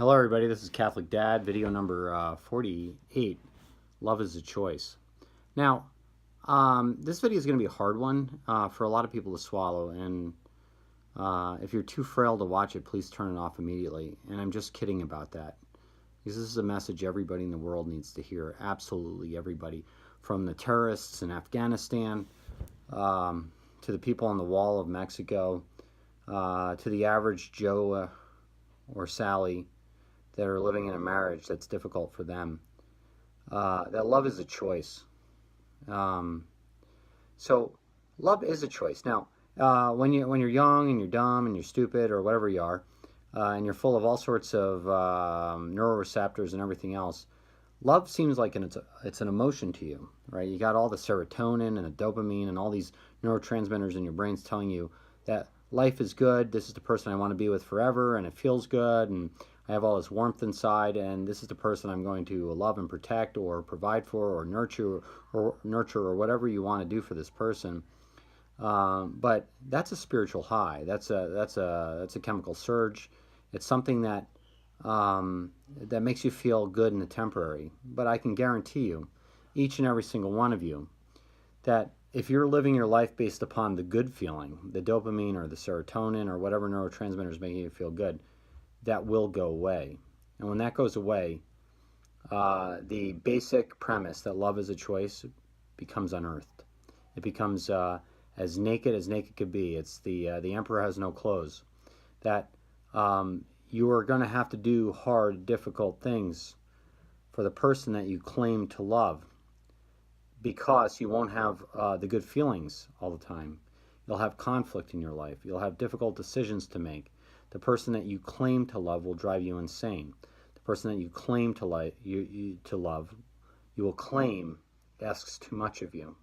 Hello, everybody. This is Catholic Dad, video number 48. Love is a choice. Now, this video is going to be a hard one for a lot of people to swallow, and if you're too frail to watch it, please turn it off immediately. And I'm just kidding about that, because this is a message everybody in the world needs to hear. Absolutely everybody, from the terrorists in Afghanistan to the people on the wall of Mexico, to the average Joe or Sally that are living in a marriage that's difficult for them. That love is a choice. So love is a choice. Now, when you're young and you're dumb and you're stupid or whatever you are, and you're full of all sorts of neuroreceptors and everything else, love seems like it's an emotion to you, right? You got all the serotonin and the dopamine and all these neurotransmitters in your brains telling you that life is good, this is the person I want to be with forever, and it feels good, and I have all this warmth inside, and this is the person I'm going to love and protect or provide for or nurture or whatever you want to do for this person. But that's a spiritual high. That's a chemical surge. It's something that that makes you feel good in the temporary. But I can guarantee you, each and every single one of you, that if you're living your life based upon the good feeling, the dopamine or the serotonin or whatever neurotransmitter is making you feel good, that will go away. And when that goes away, the basic premise that love is a choice becomes unearthed. It becomes as naked could be. It's the emperor has no clothes. That you are going to have to do hard, difficult things for the person that you claim to love, because you won't have the good feelings all the time. You'll have conflict in your life. You'll have difficult decisions to make. The person that you claim to love will drive you insane. The person that you claim to love, you will claim asks too much of you.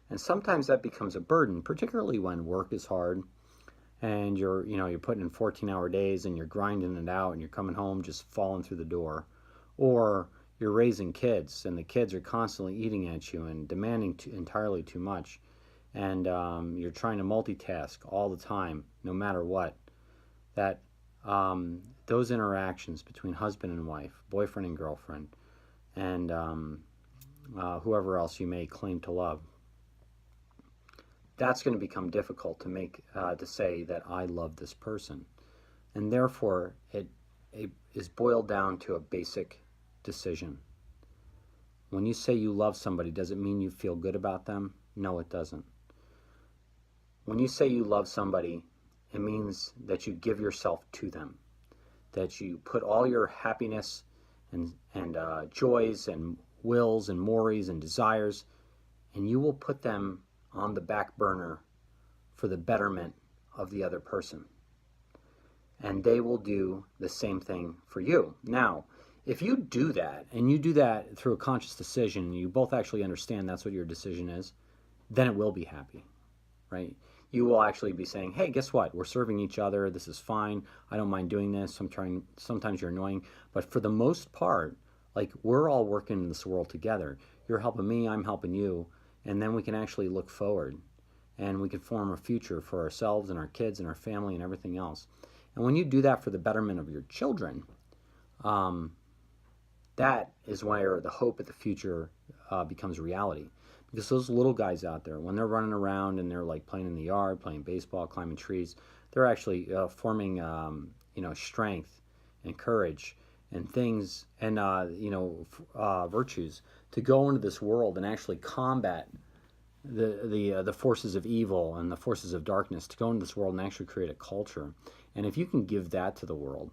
And sometimes that becomes a burden, particularly when work is hard and you're putting in 14-hour days and you're grinding it out and you're coming home just falling through the door. Or you're raising kids and the kids are constantly eating at you and demanding entirely too much. And you're trying to multitask all the time, no matter what. That those interactions between husband and wife, boyfriend and girlfriend, and whoever else you may claim to love, that's going to become difficult to make to say that I love this person. And therefore it is boiled down to a basic decision. When you say you love somebody, does it mean you feel good about them? No, it doesn't. When you say you love somebody, it means that you give yourself to them, that you put all your happiness and joys and wills and mores and desires, and you will put them on the back burner for the betterment of the other person. And they will do the same thing for you. Now, if you do that, and you do that through a conscious decision, and you both actually understand that's what your decision is, then it will be happy, right? You will actually be saying, hey, guess what? We're serving each other. This is fine. I don't mind doing this. Sometimes you're annoying. But for the most part, like, we're all working in this world together. You're helping me, I'm helping you. And then we can actually look forward. And we can form a future for ourselves and our kids and our family and everything else. And when you do that for the betterment of your children, that is where the hope of the future becomes reality. Because those little guys out there, when they're running around and they're like playing in the yard, playing baseball, climbing trees, they're actually forming, strength and courage and things and virtues to go into this world and actually combat the forces of evil and the forces of darkness. To go into this world and actually create a culture. And if you can give that to the world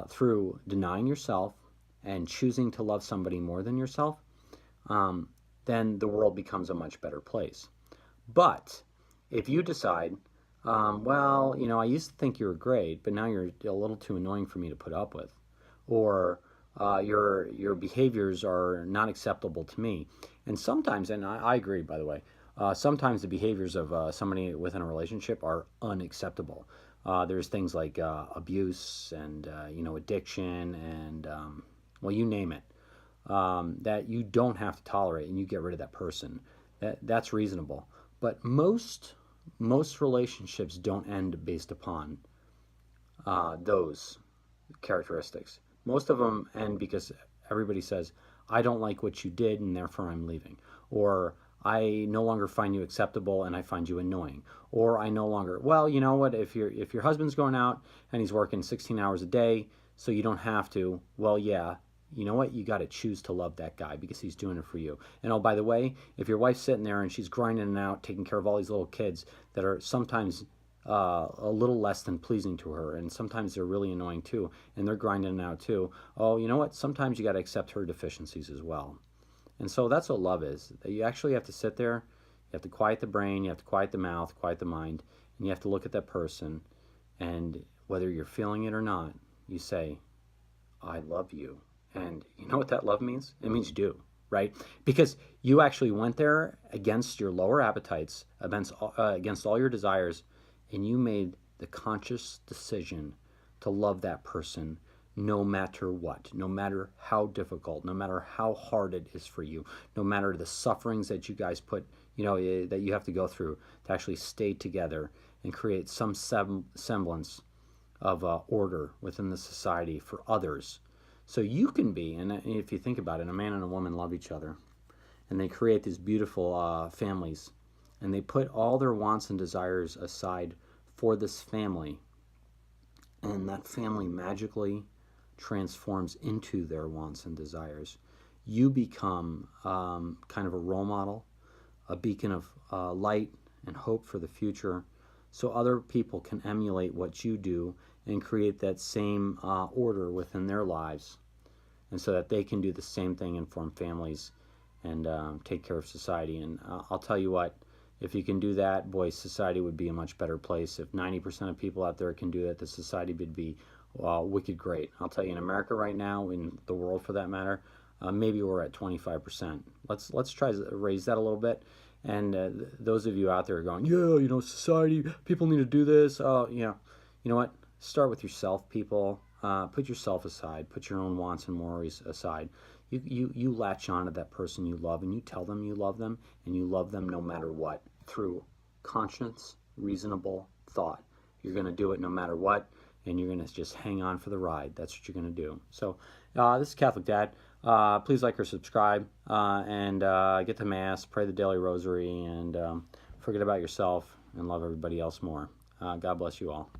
through denying yourself and choosing to love somebody more than yourself, then the world becomes a much better place. But if you decide, I used to think you were great, but now you're a little too annoying for me to put up with, or your behaviors are not acceptable to me. And sometimes, and I agree, by the way, sometimes the behaviors of somebody within a relationship are unacceptable. There's things like abuse and addiction and you name it. That you don't have to tolerate, and you get rid of that person. That's reasonable. But most relationships don't end based upon those characteristics. Most of them end because everybody says, I don't like what you did and therefore I'm leaving. Or I no longer find you acceptable and I find you annoying. Or I no longer, well, you know what, if your husband's going out and he's working 16 hours a day so you don't have to, well, yeah, you know what, you got to choose to love that guy because he's doing it for you. And oh, by the way, if your wife's sitting there and she's grinding it out, taking care of all these little kids that are sometimes a little less than pleasing to her, and sometimes they're really annoying too, and they're grinding it out too. Oh, you know what? Sometimes you got to accept her deficiencies as well. And so that's what love is. You actually have to sit there, you have to quiet the brain, you have to quiet the mouth, quiet the mind, and you have to look at that person, and whether you're feeling it or not, you say, I love you. And you know what that love means? It means you do, right? Because you actually went there against your lower appetites, against all your desires, and you made the conscious decision to love that person no matter what, no matter how difficult, no matter how hard it is for you, no matter the sufferings that you guys put, that you have to go through to actually stay together and create some semblance of order within the society for others. So you can be, and if you think about it, a man and a woman love each other, and they create these beautiful families, and they put all their wants and desires aside for this family, and that family magically transforms into their wants and desires. You become kind of a role model, a beacon of light and hope for the future, so other people can emulate what you do and create that same order within their lives, and so that they can do the same thing and form families and take care of society. And I'll tell you what, if you can do that, boy, society would be a much better place. If 90% of people out there can do that, the society would be wicked great. I'll tell you, in America right now, in the world for that matter, maybe we're at 25%. Let's try to raise that a little bit. And those of you out there are going, yeah, society, people need to do this. You know what? Start with yourself, people. Put yourself aside. Put your own wants and worries aside. You latch on to that person you love, and you tell them you love them, and you love them no matter what, through conscious, reasonable thought. You're going to do it no matter what, and you're going to just hang on for the ride. That's what you're going to do. So this is Catholic Dad. Please like or subscribe, and get to Mass, pray the daily rosary, and forget about yourself and love everybody else more. God bless you all.